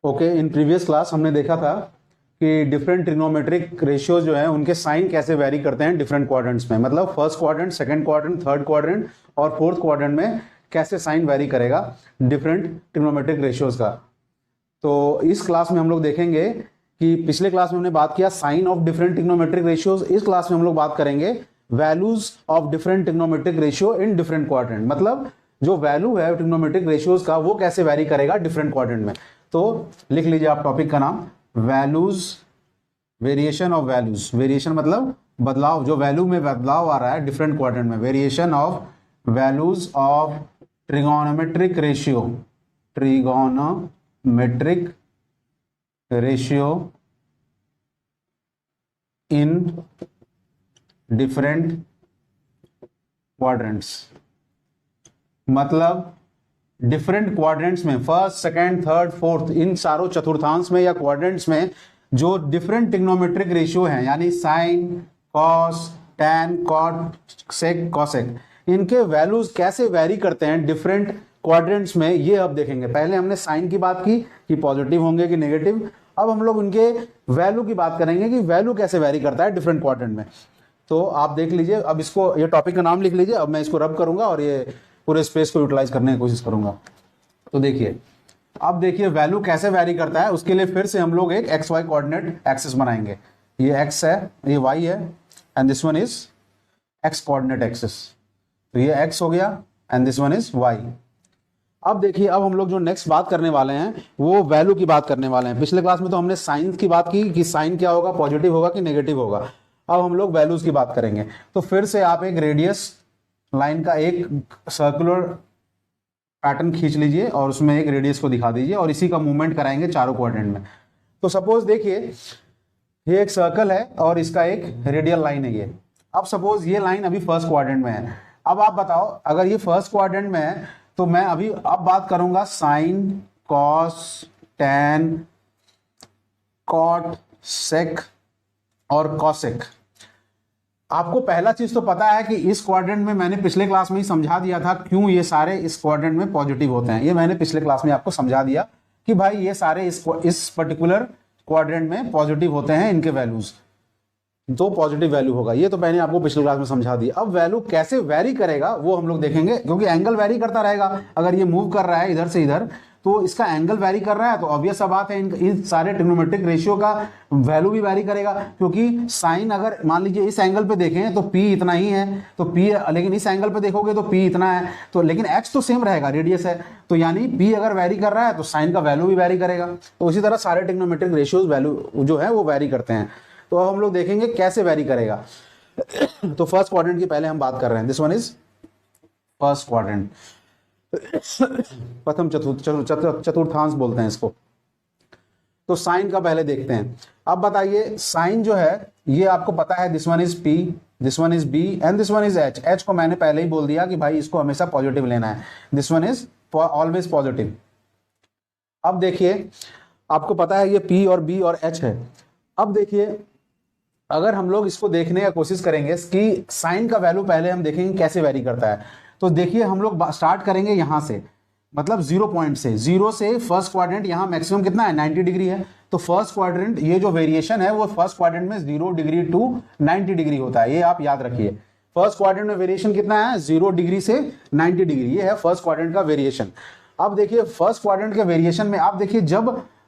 Okay, in previous class हमने देखा था कि डिफरेंट ट्रिग्नोमेट्रिक रेशियोज जो है उनके साइन कैसे वेरी करते हैं डिफरेंट क्वाड्रेंट्स में, मतलब first quadrant, second quadrant, third quadrant और फोर्थ क्वाड्रेंट में कैसे साइन वेरी करेगा डिफरेंट ट्रिग्नोमेट्रिक रेशियोज का। तो इस क्लास में हम लोग देखेंगे कि पिछले क्लास में हमने बात किया sine of different trigonometric ratios. इस क्लास में हम लोग बात करेंगे values of different trigonometric ratio in different quadrant, मतलब जो वैल्यू है ट्रिग्नोमेट्रिक रेशियोज का वो कैसे वेरी करेगा डिफरेंट क्वाड्रेंट में। तो लिख लीजिए आप टॉपिक का नाम, values, variation of values. Variation मतलब बदलाव, जो वैल्यू में बदलाव आ रहा है डिफरेंट क्वाड्रेंट में। Variation of values of trigonometric ratio, trigonometric ratio in different quadrants, मतलब डिफरेंट क्वाड्रेंट्स में, फर्स्ट, सेकंड, थर्ड, फोर्थ, इन चारों चतुर्थांश में या क्वाड्रेंट्स में जो डिफरेंट ट्रिग्नोमेट्रिक रेशियो हैं, यानी साइन, कॉस, टैन, कॉट, सेक, कॉसेक, इनके वैल्यूज कैसे वैरी करते हैं डिफरेंट क्वाड्रेंट्स में, ये अब देखेंगे। पहले हमने साइन की बात की कि पॉजिटिव होंगे कि नेगेटिव, अब हम लोग उनके वैल्यू की बात करेंगे कि वैल्यू कैसे वैरी करता है डिफरेंट क्वाड्रेंट में। तो आप देख लीजिए, अब इसको, ये टॉपिक का नाम लिख लीजिए। अब मैं इसको रब करूंगा और ये पूरे स्पेस को यूटिलाइज करने की कोशिश करूंगा। तो देखिए, अब देखिए वैल्यू कैसे वैरी करता है, उसके लिए फिर से हम लोग एक एक्स वाई कोऑर्डिनेट एक्सिस बनाएंगे। ये एक्स है, ये वाई है, and this one is X coordinate axis. तो ये एक्स हो गया and this one is Y. अब देखिए, अब हम लोग जो नेक्स्ट बात करने वाले हैं वो वैल्यू की बात करने वाले हैं। पिछले क्लास में तो हमने साइन की बात की कि साइन क्या होगा, पॉजिटिव होगा कि नेगेटिव होगा। अब हम लोग वैल्यूज की बात करेंगे। तो फिर से आप एक रेडियस लाइन का एक सर्कुलर पैटर्न खींच लीजिए और उसमें एक रेडियस को दिखा दीजिए और इसी का मूवमेंट कराएंगे चारों क्वाड्रेंट में। तो सपोज देखिए, ये एक सर्कल है और इसका एक रेडियल लाइन है ये। अब सपोज ये लाइन अभी फर्स्ट क्वाड्रेंट में है। अब आप बताओ, अगर ये फर्स्ट क्वाड्रेंट में है तो मैं अभी अब बात करूंगा साइन, कॉस, टैन, कॉट, सेक और कॉसेक। आपको पहला चीज तो पता है कि इस क्वाड्रेंट में, मैंने पिछले क्लास में ही समझा दिया था क्यों ये सारे इस क्वाड्रेंट में पॉजिटिव होते हैं। ये मैंने पिछले क्लास में आपको समझा दिया कि भाई ये सारे इस पर्टिकुलर क्वाड्रेंट में पॉजिटिव होते हैं, इनके वैल्यूज तो पॉजिटिव वैल्यू होगा। ये तो मैंने आपको पिछले क्लास में समझा दिया। अब वैल्यू कैसे वैरी करेगा वो हम लोग देखेंगे, क्योंकि एंगल वैरी करता रहेगा। अगर ये मूव कर रहा है इधर से इधर तो इसका एंगल वैरी कर रहा है, तो ऑब्वियस सा बात है इन सारे ट्रिग्नोमेट्रिक रेशियो का वैल्यू भी वैरी करेगा। क्योंकि साइन अगर मान लीजिए इस एंगल पे देखें तो P इतना ही है, तो P, लेकिन इस एंगल पे देखोगे तो P इतना है, तो लेकिन X तो सेम रहेगा, रेडियस है, तो यानी P अगर वैरी कर रहा है तो साइन का वैल्यू भी वैरी करेगा। तो उसी तरह सारे ट्रिग्नोमेट्रिक रेशियोज वैल्यू जो है वो वैरी करते हैं। तो अब हम लोग देखेंगे कैसे वैरी करेगा। तो फर्स्ट क्वाड्रेंट की पहले हम बात कर रहे हैं। This one is first quadrant, प्रथम चतुर्थांश बोलते हैं इसको। तो साइन का पहले देखते हैं। अब बताइए, साइन जो है ये आपको पता है, this one is P, this one is B and this one is H। H को मैंने पहले ही बोल दिया कि भाई इसको हमेशा पॉजिटिव लेना है। This one is always positive. अब देखिए, आपको पता है ये P और B और H है। अब देखिए, अगर हम लोग इसको देखने का कोशिश करेंगे कि साइन का वैल्यू पहले हम देखेंगे कैसे वेरी करता है। तो देखिए, हम लोग स्टार्ट करेंगे यहां से, मतलब 0 पॉइंट से। 0 से फर्स्ट क्वाड्रेंट यहाँ मैक्सिमम कितना है, 90 डिग्री है। तो फर्स्ट क्वाड्रेंट, ये जो वेरिएशन है वो फर्स्ट क्वाड्रेंट में 0 डिग्री टू 90 डिग्री होता है। ये आप याद रखिए, फर्स्ट क्वाड्रेंट में वेरिएशन कितना है, 0 डिग्री से 90 डिग्री। ये है फर्स्ट क्वाड्रेंट का वेरिएशन। अब देखिए, फर्स्ट क्वाड्रेंट के वेरिएशन में आप देखिए,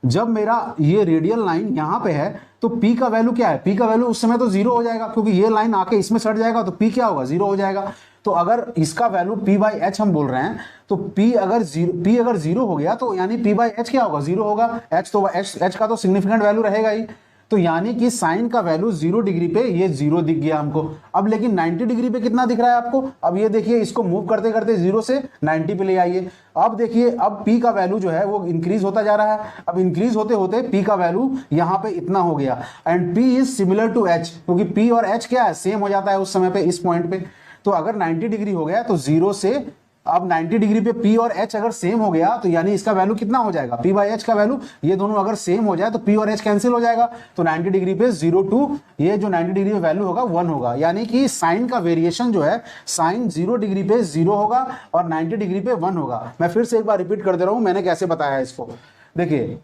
जब मेरा ये रेडियल लाइन यहाँ पे है तो P का वैल्यू क्या है, P का वैल्यू उस समय तो 0 हो जाएगा, क्योंकि ये लाइन आके इसमें सट जाएगा तो P क्या होगा, 0 हो जाएगा। तो अगर इसका वैल्यू P/H हम बोल रहे हैं, तो P अगर 0 हो गया तो यानी P/H क्या होगा, 0 होगा। H का तो सिग्निफिकेंट वैल्यू रहेगा ही। तो यानी कि साइन का वैल्यू 0 डिग्री पे ये 0 दिख गया हमको। अब लेकिन 90 डिग्री पे कितना दिख रहा है आपको। अब ये देखिए, इसको मूव करते करते 0 से 90 पे ले आइए। अब देखिए, अब P का वैल्यू जो है वो इंक्रीज होता जा रहा है। अब इंक्रीज होते होते P का वैल्यू यहाँ पे इतना हो गया, and P is similar to H, क्योंकि P और H क्या है, सेम हो जाता है उस समय पे, इस पॉइंट पे। तो अगर 90 डिग्री हो गया तो 0 से, अब 90 डिग्री पे P और H अगर सेम हो गया तो यानी इसका वैल्यू कितना हो जाएगा, P/H का वैल्यू। ये दोनों अगर सेम हो जाए तो P और H कैंसिल हो जाएगा। तो 90 डिग्री पे 0 टू, ये जो 90 डिग्री पे वैल्यू होगा 1 होगा। यानी कि साइन का वेरिएशन जो है, साइन 0 डिग्री पे 0 होगा और 90 डिग्री पे 1 होगा। मैं फिर से एक बार रिपीट कर दे रहा हूं, मैंने कैसे बताया इसको। देखिए,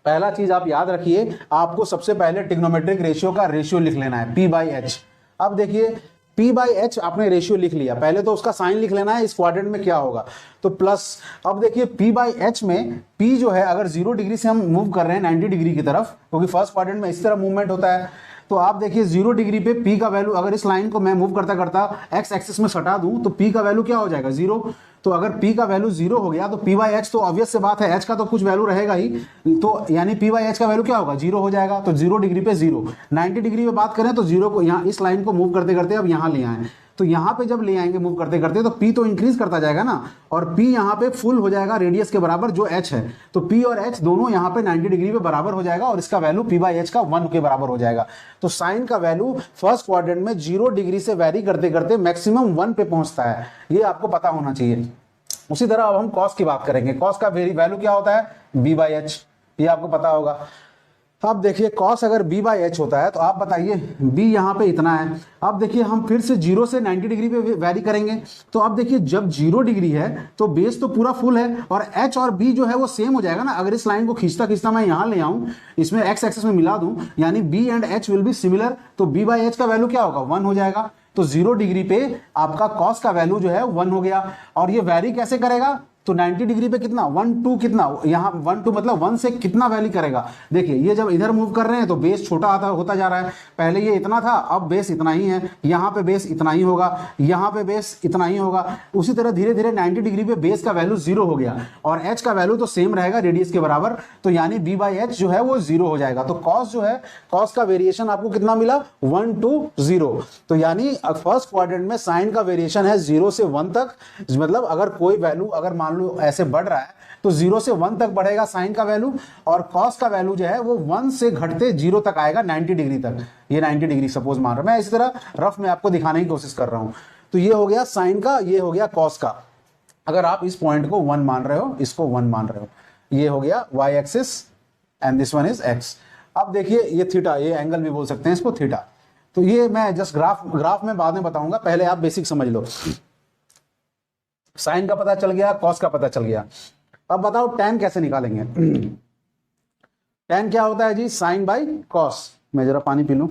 पहला चीज आप याद रखिए, आपको सबसे पहले ट्रिग्नोमेट्रिक रेशियो का रेशियो लिख लेना है, P बाई एच। अब देखिए P बाई एच आपने रेशियो लिख लिया, पहले तो उसका साइन लिख लेना है, इस क्वाड्रेंट में क्या होगा तो प्लस। अब देखिए P बाई एच में P जो है अगर 0 डिग्री से हम मूव कर रहे हैं 90 डिग्री की तरफ, क्योंकि फर्स्ट क्वाड्रेंट में इस तरह मूवमेंट होता है, तो आप देखिए 0 डिग्री पे P का वैल्यू, अगर इस लाइन को मैं मूव करता करता एक्स एक्सिस में सटा दूं तो P का वैल्यू क्या हो जाएगा 0। तो अगर P का वैल्यू 0 हो गया तो P बाई एच तो ऑब्वियस से बात है, H का तो कुछ वैल्यू रहेगा ही, तो यानी P बाई एच का वैल्यू क्या होगा 0 हो जाएगा। तो 0 डिग्री पे 0, 90 डिग्री पे बात करें तो 0 को यहाँ इस लाइन को मूव करते करते अब यहाँ ले आए, तो यहाँ पे जब ले आएंगे मूव करते करते तो P तो इंक्रीज करता जाएगा ना, और P यहाँ पे फुल हो जाएगा रेडियस के बराबर जो H है, तो P और H दोनों यहाँ पे 90 डिग्री पे बराबर हो जाएगा और इसका वैल्यू P बाई एच का 1 के बराबर हो जाएगा। तो साइन का वैल्यू फर्स्ट क्वाड्रेंट में 0 डिग्री से वैरी करते करते मैक्सिमम 1 पे पहुंचता है, ये आपको पता होना चाहिए। उसी तरह अब हम कॉस की बात करेंगे, कॉस का वैल्यू क्या होता है B बाई एच, ये आपको पता होगा। अब देखिए कॉस अगर B बाई एच होता है तो आप बताइए B यहाँ पे इतना है। अब देखिए हम फिर से 0 से 90 डिग्री पे वैरी करेंगे, तो अब देखिए जब 0 डिग्री है तो बेस तो पूरा फुल है और H और B जो है वो सेम हो जाएगा ना। अगर इस लाइन को खींचता खींचता मैं यहाँ ले आऊँ, इसमें एक्स एक्सिस में मिला दूं, यानी B and H will be similar, तो B बाई एच का वैल्यू क्या होगा 1 हो जाएगा। तो 0 डिग्री पे आपका कॉस का वैल्यू जो है 1 हो गया। और ये वैरी कैसे करेगा, तो 90 डिग्री पे कितना 1 2 कितना, यहाँ 1 2 मतलब 1 से कितना वैली करेगा। देखिए ये जब इधर मूव कर रहे हैं तो बेस छोटा होता जा रहा है, पहले ये इतना था अब बेस इतना ही है, यहाँ पे बेस इतना ही होगा, यहाँ पे बेस इतना ही होगा। उसी तरह धीरे धीरे 90 डिग्री पे बेस का वैल्यू 0 हो गया और एच का वैल्यू तो सेम रहेगा रेडियस के बराबर, तो यानी B बाई एच जो है वो 0 हो जाएगा। तो कॉस जो है, कॉस का वेरिएशन आपको कितना मिला 1 to 0। तो यानी फर्स्ट क्वाड्रेंट में साइन का वेरिएशन है 0 से 1 तक, मतलब अगर कोई वैल्यू अगर मान लो ऐसे बढ़ रहा है तो 0 से 1 तक बढ़ेगा साइन का वैल्यू, और कॉस का वैल्यू जो है वो 1 से घटते 0 तक आएगा 90 डिग्री तक। ये 90 डिग्री सपोज मान रहा हूं मैं, इस तरह रफ में आपको दिखाने की कोशिश कर रहा हूं। तो ये हो गया साइन का, ये हो गया कॉस का। अगर आप इस पॉइंट को 1 मान रहे हो, इसको 1 मान रहे हो, ये हो गया Y axis and this one is X. अब देखिए ये थीटा, ये एंगल भी बोल सकते हैं इसको थीटा। तो ये मैं जस्ट ग्राफ में बाद में बताऊंगा, पहले आप बेसिक समझ लो। साइन का पता चल गया, कॉस का पता चल गया। अब बताओ tan कैसे निकालेंगे। tan क्या होता है जी, साइन बाई कॉस। मैं जरा पानी पी लूं।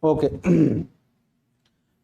ओके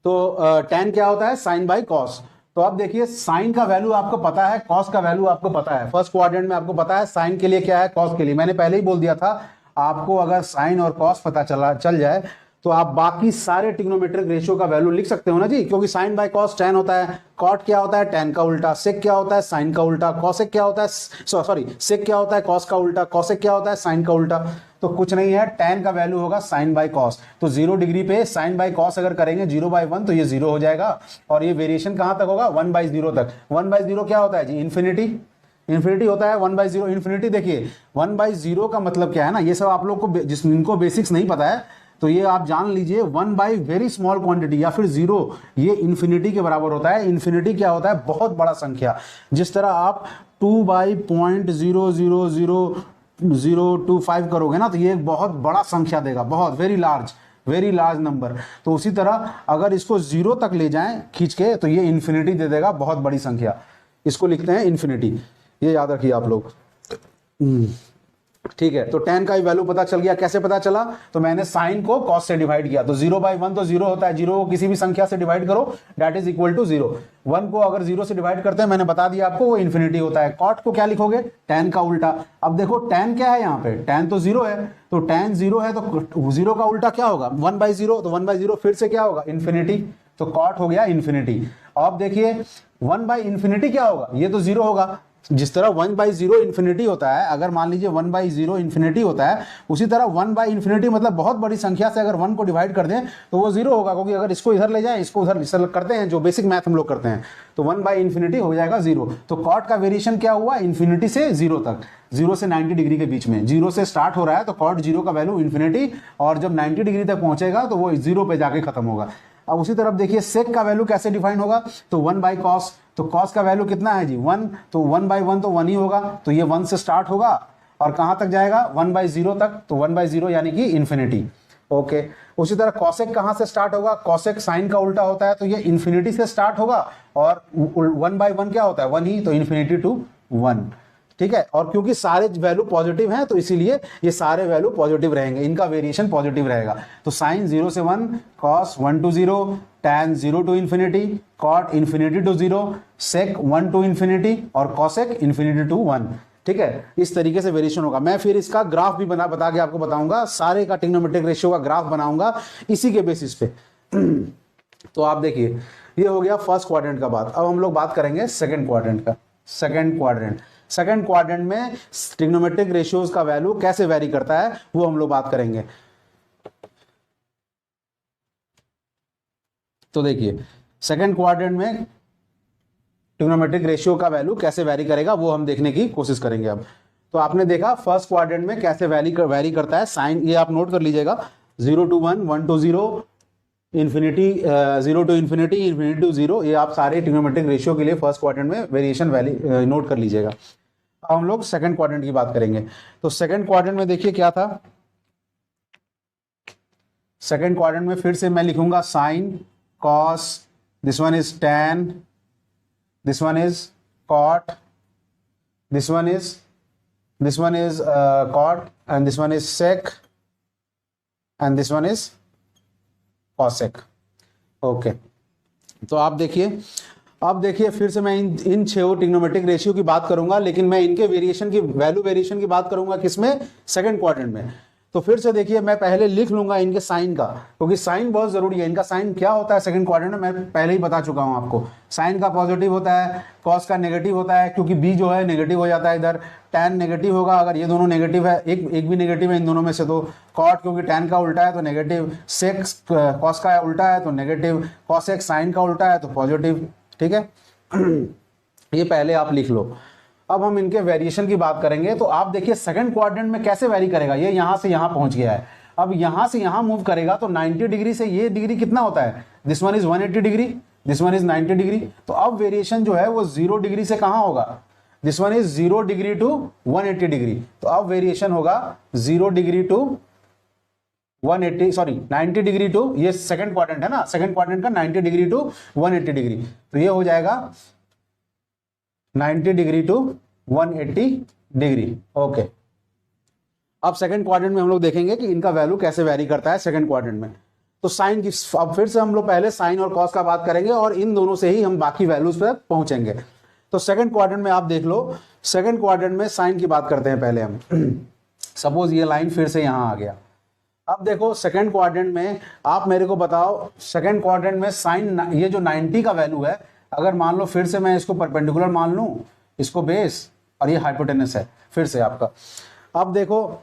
तो tan क्या होता है, साइन बाई कॉस। तो अब देखिए साइन का वैल्यू आपको पता है, कॉस का वैल्यू आपको पता है। फर्स्ट क्वाड्रेंट में आपको पता है साइन के लिए क्या है, कॉस के लिए मैंने पहले ही बोल दिया था। आपको अगर साइन और कॉस पता चल जाए तो आप बाकी सारे ट्रिग्नोमेट्रिक रेशियो का वैल्यू लिख सकते हो ना जी, क्योंकि साइन बाय कॉस tan होता है, कॉट क्या होता है tan का उल्टा, सेक क्या होता है साइन का उल्टा, कॉसेक क्या होता है सेक क्या होता है कॉस का उल्टा, कॉसेक क्या होता है साइन का उल्टा। तो कुछ नहीं है, tan का वैल्यू होगा साइन बाय कॉस। तो 0 डिग्री पे साइन बाय कॉस अगर करेंगे 0/1 तो ये 0 हो जाएगा, और ये वेरिएशन कहां तक होगा 1/0 तक। 1/0 क्या होता है जी, इन्फिनिटी। इन्फिनिटी होता है 1/0 इन्फिनिटी। देखिए 1/0 का मतलब क्या है ना, ये सब आप लोग को जिनको बेसिक्स नहीं पता है तो ये आप जान लीजिए, 1 बाई वेरी स्मॉल क्वांटिटी या फिर 0 ये इन्फिनिटी के बराबर होता है। इन्फिनिटी क्या होता है, बहुत बड़ा संख्या। जिस तरह आप 2/0.00025 करोगे ना तो ये एक बहुत बड़ा संख्या देगा, बहुत वेरी लार्ज नंबर। तो उसी तरह अगर इसको 0 तक ले जाएं खींच के तो ये इन्फिनिटी दे देगा, बहुत बड़ी संख्या। इसको लिखते हैं इन्फिनिटी, ये याद रखिए आप लोग। ठीक है, तो tan का ही वैल्यू पता चल गया। कैसे पता चला, तो मैंने साइन को cos से डिवाइड किया। तो 0/1 तो 0 होता है, 0 को किसी भी संख्या से डिवाइड करो दैट इज इक्वल टू 0। 1 को अगर 0 से डिवाइड करते हैं, मैंने बता दिया आपको, वो इन्फिनिटी होता है। cot को क्या लिखोगे, tan का उल्टा। अब देखो tan क्या है, यहाँ पे tan तो 0 है, तो tan 0 है तो 0 का उल्टा क्या होगा 1/0, तो 1/0 फिर से क्या होगा इन्फिनिटी, तो cot हो गया इन्फिनिटी। अब देखिए 1/∞ क्या होगा, ये तो 0 होगा। जिस तरह 1/0 इन्फिनिटी होता है, अगर मान लीजिए 1/0 इन्फिनिटी होता है, उसी तरह 1/∞ मतलब बहुत बड़ी संख्या से अगर 1 को डिवाइड कर दें तो वो 0 होगा, क्योंकि अगर इसको इधर ले जाएं, इसको उधर करते हैं, जो बेसिक मैथ हम लोग करते हैं, तो 1/∞ हो जाएगा 0। तो कॉट का वेरिएशन क्या हुआ, इन्फिनिटी से 0 तक, 0 से 90 डिग्री के बीच में। 0 से स्टार्ट हो रहा है तो कॉट 0 का वैल्यू इन्फिनिटी, और जब 90 डिग्री तक पहुंचेगा तो वो 0 पे जाके खत्म होगा। अब उसी तरफ देखिए सेक का वैल्यू कैसे डिफाइन होगा, तो 1/cos। तो cos का वैल्यू कितना है जी 1, तो 1/1 तो 1 ही होगा, तो ये 1 से स्टार्ट होगा और कहां तक जाएगा 1/0 तक, तो 1/0 यानी कि इन्फिनिटी। ओके। उसी तरह कॉसेक कहाँ से स्टार्ट होगा, कॉसेक साइन का उल्टा होता है, तो ये इन्फिनिटी से स्टार्ट होगा और 1/1 क्या होता है 1 ही, तो इन्फिनिटी टू 1, ठीक है। और क्योंकि सारे वैल्यू पॉजिटिव हैं तो इसीलिए ये सारे वैल्यू पॉजिटिव रहेंगे, इनका वेरिएशन पॉजिटिव रहेगा। तो साइन 0 से 1, cos 1 to 0, tan 0 to infinity, cot infinity to 0, sec 1 to infinity और कॉसेक इन्फिनिटी टू 1, ठीक है। इस तरीके से वेरिएशन होगा। मैं फिर इसका ग्राफ भी बता के आपको बताऊंगा, सारे का ट्रिग्नोमेट्रिक रेशियो का ग्राफ बनाऊंगा इसी के बेसिस पे। तो आप देखिए ये हो गया फर्स्ट क्वाड्रेंट का बात। अब हम लोग बात करेंगे सेकंड क्वाड्रेंट का। सेकंड क्वाड्रेंट में ट्रिग्नोमेट्रिक रेशियोज का वैल्यू कैसे वेरी करता है वो हम लोग बात करेंगे। तो देखिए सेकंड क्वाड्रेंट में ट्रिग्नोमेट्रिक रेशियो का वैल्यू कैसे वेरी करेगा वो हम देखने की कोशिश करेंगे। अब तो आपने देखा फर्स्ट क्वाड्रेंट में कैसे वेरी करता है साइन, ये आप नोट कर लीजिएगा, 0 to 1, 1 to 0, infinity 0 to infinity, infinity to 0, ये आप सारे ट्रिग्नोमेट्रिक रेशियो के लिए फर्स्ट क्वाड्रेंट में वेरिएशन वैल्यू नोट कर लीजिएगा। अब हम लोग सेकंड क्वाड्रेंट की बात करेंगे। तो सेकंड क्वाड्रेंट में देखिए क्या था, सेकंड क्वाड्रेंट में फिर से मैं लिखूंगा sine, cos, this one is tan, this one is cot, this one is cot, and this one is sec, and this one is cosec, okay। तो आप देखिए, अब देखिए फिर से मैं इन 6 ट्रिग्नोमेट्रिक रेशियो की बात करूंगा, लेकिन मैं इनके वेरिएशन की वैल्यू वेरिएशन की बात करूंगा किसमें, सेकंड क्वाड्रेंट में। तो फिर से देखिए मैं पहले लिख लूंगा इनके साइन का, क्योंकि साइन बहुत जरूरी है। इनका साइन क्या होता है सेकंड क्वाड्रेंट में, मैं पहले ही बता चुका हूं आपको। साइन का पॉजिटिव होता है, कॉस का नेगेटिव होता है, क्योंकि बी जो है नेगेटिव हो जाता है इधर, टैन नेगेटिव होगा अगर ये दोनों नेगेटिव है, एक भी नेगेटिव है इन दोनों में से, तो कॉट क्योंकि टैन का उल्टा है तो नेगेटिव, सेक कॉस का उल्टा है तो नेगेटिव, कॉसेक साइन का उल्टा है तो पॉजिटिव, ठीक है। ये पहले आप लिख लो। अब हम इनके वेरिएशन की बात करेंगे। तो आप देखिए सेकंड क्वाड्रेंट में कैसे वेरी करेगा, ये यहां से यहां पहुंच गया है, अब यहां से यहां मूव करेगा तो 90 डिग्री से ये डिग्री कितना होता है, this one is 180 degree, this one is 90 degree. तो अब वेरिएशन जो है वो 0 डिग्री से कहां होगा, this one is 0 degree to 180 degree. तो अब वेरिएशन होगा 0 degree to 180, sorry 90 degree to, ये सेकंड क्वाड्रेंट है ना, सेकंड क्वाड्रेंट का 90 डिग्री टू 180 डिग्री, तो ये हो जाएगा 90 डिग्री टू 180 डिग्री, ओके। अब सेकंड क्वाड्रेंट में हम लोग देखेंगे कि इनका वैल्यू कैसे वेरी करता है सेकंड क्वाड्रेंट में। तो साइन की, अब फिर से हम लोग पहले साइन और कॉस का बात करेंगे और इन दोनों से ही हम बाकी वैल्यूज पर पहुंचेंगे। तो सेकंड क्वाड्रेंट में आप देख लो, सेकंड क्वाड्रेंट में साइन की बात करते हैं पहले हम। सपोज ये लाइन फिर से यहां आ गया। अब देखो सेकंड क्वाड्रेंट में आप मेरे को बताओ, सेकंड क्वाड्रेंट में साइन, ये जो 90 का वैल्यू है, अगर मान लो फिर से मैं इसको परपेंडिकुलर मान लूं, इसको बेस और ये हाइपोटेनस है फिर से आपका। अब देखो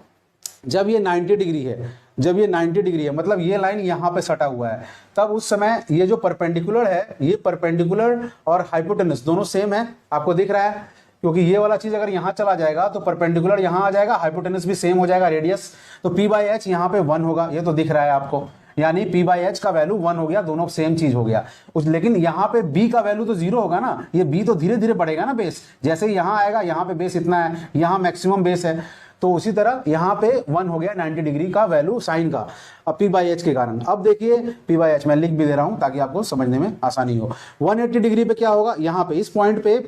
जब ये 90 डिग्री है, जब ये 90 डिग्री है मतलब ये लाइन यहाँ पे सटा हुआ है, तब उस समय ये जो परपेंडिकुलर है, ये परपेंडिकुलर और हाइपोटेनस दोनों सेम है, आपको दिख रहा है, क्योंकि ये वाला चीज अगर यहाँ चला जाएगा तो परपेंडिकुलर यहाँ आ जाएगा, हाइपोटेनस भी सेम हो जाएगा रेडियस, तो p/h यहाँ पे 1 होगा, ये तो दिख रहा है आपको, यानी p/h का वैल्यू 1 हो गया, दोनों सेम चीज हो गया। लेकिन यहाँ पे b का वैल्यू तो 0 होगा ना, ये b तो धीरे धीरे बढ़ेगा ना बेस, जैसे यहाँ आएगा, यहाँ पे बेस इतना है, यहाँ मैक्सिमम बेस है, तो उसी तरह यहाँ पे 1 हो गया 90 डिग्री का वैल्यू साइन का, अब p/h के कारण। अब देखिए p/h मैं लिख भी दे रहा हूं ताकि आपको समझने में आसानी हो। 180 डिग्री पे क्या होगा, यहाँ पे इस पॉइंट पे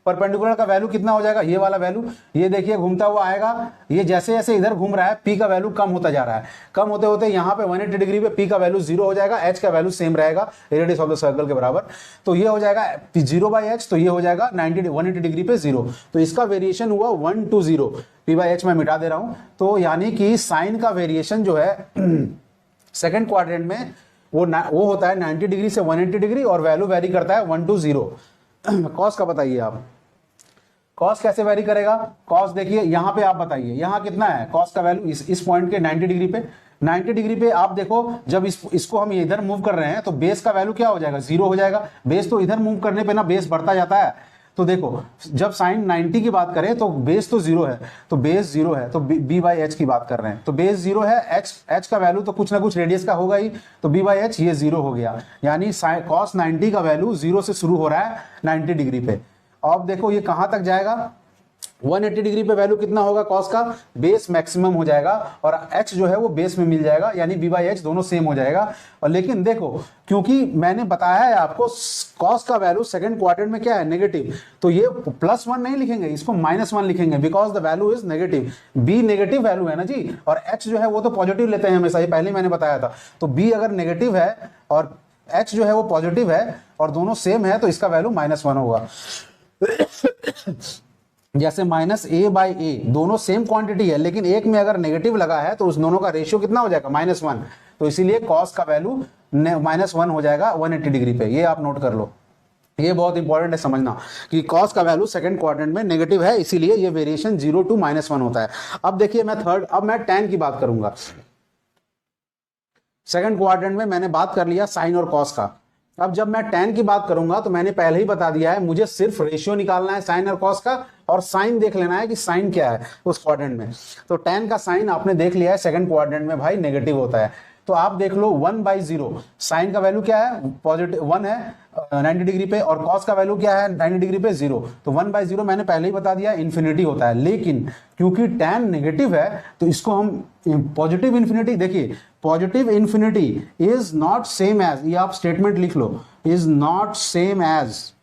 परपेंडिकुलर का वैल्यू कितना हो जाएगा, ये वाला वैल्यू, ये देखिए घूमता हुआ आएगा, ये जैसे जैसे इधर घूम रहा है p का वैल्यू कम होता जा रहा है, कम होते होते यहाँ पे 180 डिग्री पे p का वैल्यू 0 हो जाएगा, h का वैल्यू सेम रहेगा रेडियस ऑफ द सर्कल के बराबर, तो ये हो जाएगा 0/h, तो ये हो जाएगा 180 डिग्री पे 0, तो इसका वेरिएशन हुआ 1 to 0, p/h मैं मिटा दे रहा हूं। तो यानी कि साइन का वेरिएशन जो है सेकंड क्वाड्रेंट में वो होता है 90 डिग्री से 180 डिग्री और वैल्यू वेरी करता है 1 to 0। कॉस का बताइए आप, कॉस कैसे वेरी करेगा, कॉस देखिए यहाँ पे आप बताइए, यहाँ कितना है कॉस का वैल्यू, इस पॉइंट के 90 डिग्री पे, 90 डिग्री पे आप देखो जब इसको हम इधर मूव कर रहे हैं तो बेस का वैल्यू क्या हो जाएगा, 0 हो जाएगा, बेस तो इधर मूव करने पे ना बेस बढ़ता जाता है, तो देखो जब साइन 90 की बात करें तो बेस तो 0 है, तो बेस 0 है, तो b/h की बात कर रहे हैं, तो बेस 0 है, h का वैल्यू तो कुछ ना कुछ रेडियस का होगा ही, तो b/h ये 0 हो गया, यानी कॉस 90 का वैल्यू 0 से शुरू हो रहा है 90 डिग्री पे। अब देखो ये कहां तक जाएगा, 180 डिग्री पे वैल्यू कितना होगा कॉस का, बेस मैक्सिमम हो जाएगा और x जो है वो बेस में मिल जाएगा, यानी b/h दोनों सेम हो जाएगा। और लेकिन देखो क्योंकि मैंने बताया है आपको कॉस का वैल्यू सेकंड क्वाड्रेंट में क्या है, नेगेटिव, तो ये +1 नहीं लिखेंगे, इसको -1 लिखेंगे, because the value is negative. b negative value है ना जी, और x जो है वो तो पॉजिटिव लेते हैं हमेशा, ये पहले मैंने बताया था। तो b अगर नेगेटिव है और x जो है वो पॉजिटिव है और दोनों सेम है, तो इसका वैल्यू -1 होगा। जैसे -a/a दोनों सेम क्वांटिटी है, लेकिन एक में अगर नेगेटिव लगा है तो उस दोनों का रेशियो कितना हो जाएगा, -1। तो इसीलिए कॉस का वैल्यू -1 हो जाएगा 180 डिग्री पे। ये आप नोट कर लो, ये बहुत इंपॉर्टेंट है समझना कि कॉस का वैल्यू सेकंड क्वाड्रेंट में नेगेटिव है, इसीलिए ये वेरिएशन 0 to -1 होता है। अब देखिए अब मैं tan की बात करूंगा। सेकंड क्वाड्रेंट में मैंने बात कर लिया साइन और कॉस का। अब जब मैं tan की बात करूंगा तो मैंने पहले ही बता दिया है, मुझे सिर्फ रेशियो निकालना है साइन और कॉस का, और साइन देख लेना है कि साइन क्या है उस क्वाड्रेंट में। तो tan का साइन आपने देख लिया है सेकंड क्वाड्रेंट में भाई नेगेटिव होता है। तो आप देख लो 1/0 साइन का वैल्यू क्या है, पॉजिटिव 1 है 90 डिग्री पे, और कॉस का वैल्यू क्या है 90 डिग्री पे 0। तो 1/0 मैंने पहले ही बता दिया इन्फिनिटी होता है। लेकिन क्योंकि tan नेगेटिव है तो इसको हम पॉजिटिव इन्फिनिटी, देखिए positive infinity is not same as, ये आप स्टेटमेंट लिख लो, is not same as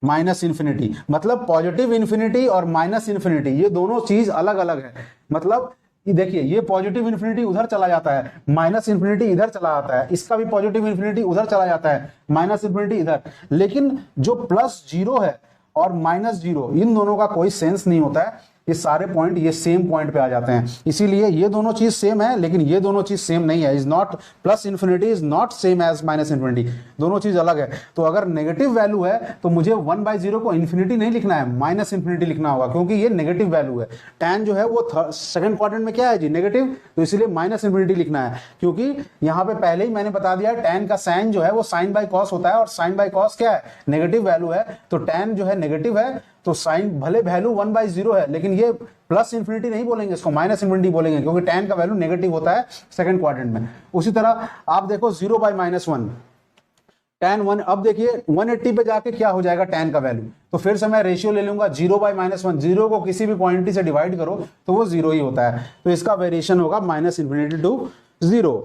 -minus infinity. मतलब पॉजिटिव इन्फिनिटी और -इन्फिनिटी ये दोनों चीज अलग अलग है। मतलब देखिए ये पॉजिटिव इन्फिनिटी उधर चला जाता है, -इन्फिनिटी इधर चला जाता है, इसका भी पॉजिटिव इन्फिनिटी उधर चला जाता है, -इन्फिनिटी इधर। लेकिन जो +0 है और -0 इन दोनों का कोई सेंस नहीं होता है, ये सारे पॉइंट ये सेम पॉइंट पे आ जाते हैं। इसीलिए ये दोनों चीज सेम है, लेकिन ये दोनों चीज सेम नहीं है। Is not +infinity is not same as -infinity, दोनों चीज अलग है। तो अगर नेगेटिव वैल्यू है तो मुझे 1/0 को इन्फिनिटी नहीं लिखना है, -इन्फिनिटी लिखना होगा, क्योंकि ये नेगेटिव वैल्यू है। tan जो है वो सेकंड क्वाड्रेंट में क्या है जी, नेगेटिव, तो इसलिए -इन्फिनिटी लिखना है। क्योंकि यहाँ पे पहले ही मैंने बता दिया tan का साइन जो है वो sin/cos होता है, और sin/cos क्या है, नेगेटिव वैल्यू है। तो tan जो है नेगेटिव है, तो साइन भले वैल्यू 1/0 है, लेकिन ये +इन्फिनिटी नहीं बोलेंगे, इसको -इन्फिनिटी बोलेंगे, क्योंकि tan का वैल्यू नेगेटिव होता है सेकंड क्वाड्रेंट में। उसी तरह आप देखो 0/-1 tan 1। अब देखिए 180 पे जाके क्या हो जाएगा tan का वैल्यू, तो फिर से मैं रेशियो ले लूंगा 0/-1। 0 को किसी भी क्वांटिटी से डिवाइड करो तो वो 0 ही होता है, तो इसका वेरिएशन होगा -इन्फिनिटी to 0।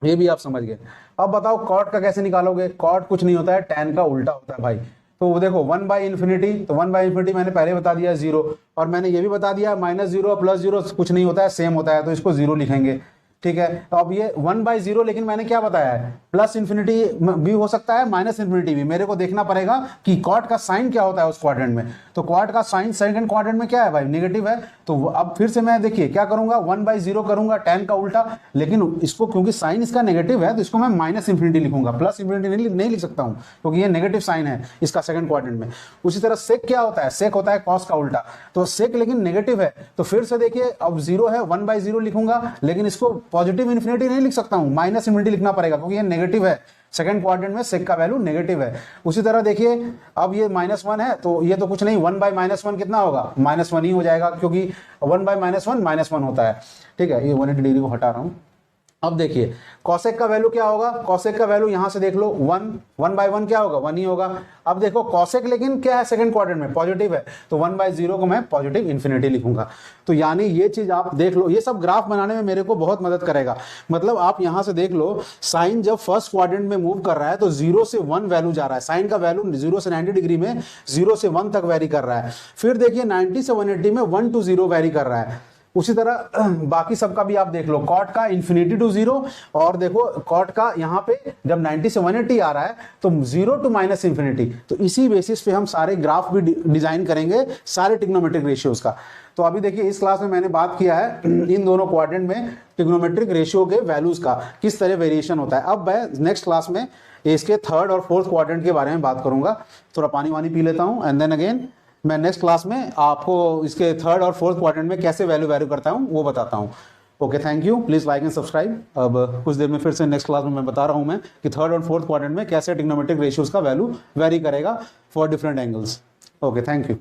ये भी आप समझ गए। अब बताओ कॉट का कैसे निकालोगे। कॉट कुछ नहीं होता है, tan का उल्टा होता है भाई। तो वो देखो 1/इन्फिनिटी, तो 1/इन्फिनिटी मैंने पहले बता दिया 0, और मैंने ये भी बता दिया -0 और +0 कुछ नहीं होता है, सेम होता है, तो इसको 0 लिखेंगे। ठीक है, तो अब ये 1/0, लेकिन मैंने क्या बताया है, +इन्फिनिटी भी हो सकता है, -इन्फिनिटी भी। मेरे को देखना पड़ेगा कि कॉट का साइन क्या होता है उस क्वाड्रेंट में। तो कॉट का साइन सेकंड क्वाड्रेंट में क्या है भाई, नेगेटिव है। तो अब फिर से मैं देखिए क्या करूंगा, 1/0 करूंगा, tan का उल्टा, लेकिन इसको क्योंकि साइन इसका नेगेटिव है तो इसको मैं -इन्फिनिटी लिखूंगा, +इन्फिनिटी नहीं लिख सकता हूं, क्योंकि ये नेगेटिव साइन है इसका सेकंड क्वाड्रेंट में। उसी तरह सेक क्या होता है, सेक होता है कॉस का उल्टा, तो सेक लेकिन नेगेटिव है, तो फिर से देखिए अब 0 है, 1/0 लिखूंगा, लेकिन इसको पॉजिटिव इन्फिनिटी नहीं लिख सकता हूं, -इन्फिनिटी लिखना पड़ेगा, क्योंकि ये नेगेटिव है, सेकंड क्वाड्रेंट में सेक का वैल्यू नेगेटिव है। उसी तरह देखिए अब ये -1 है, तो ये तो कुछ नहीं, 1/-1 कितना होगा, -1 ही हो जाएगा, क्योंकि 1/-1 -1 होता है। ठीक है, ये 180 डिग्री को हटा रहा हूं। अब देखिए कॉसेक का वैल्यू क्या होगा, कॉसेक का वैल्यू यहां से देख लो 1/1 क्या होगा, 1 ही होगा। अब देखो कॉसेक लेकिन क्या है, सेकंड क्वाड्रेंट में पॉजिटिव है, तो 1/0 को मैं पॉजिटिव इन्फिनिटी लिखूंगा। तो यानी ये चीज आप देख लो, ये सब ग्राफ बनाने में मेरे को बहुत मदद करेगा। मतलब आप यहां से देख लो, साइन जब फर्स्ट क्वाड्रेंट में मूव कर रहा है तो 0 से 1 वैल्यू जा रहा है, साइन का वैल्यू 0 से 90 डिग्री में 0 से 1 तक वेरी कर रहा है। फिर देखिए 90 से 180 में 1 to 0 वेरी कर रहा है। उसी तरह बाकी सबका भी आप देख लो, कॉट का इन्फिनिटी to 0, और देखो कॉट का यहाँ पे जब 90 से 180 आ रहा है तो 0 to -इन्फिनिटी। तो इसी बेसिस पे हम सारे ग्राफ भी डिजाइन करेंगे, सारे ट्रिग्नोमेट्रिक रेशियोज का। तो अभी देखिए इस क्लास में मैंने बात किया है इन दोनों क्वाड्रेंट में ट्रिग्नोमेट्रिक रेशियो के वैल्यूज का किस तरह वेरिएशन होता है। अब मैं नेक्स्ट क्लास में इसके थर्ड और फोर्थ क्वाड्रेंट के बारे में बात करूंगा। थोड़ा पानी वानी पी लेता हूँ, एंड देन अगेन मैं नेक्स्ट क्लास में आपको इसके थर्ड और फोर्थ क्वाड्रेंट में कैसे वैल्यू करता हूँ वो बताता हूँ। Okay, thank you, please like and subscribe. अब कुछ देर में फिर से नेक्स्ट क्लास में मैं बता रहा हूँ मैं कि थर्ड और फोर्थ क्वाड्रेंट में कैसे ट्रिग्नोमेट्रिक रेशियोज का वैल्यू वेरी करेगा for different angles. Okay, thank you.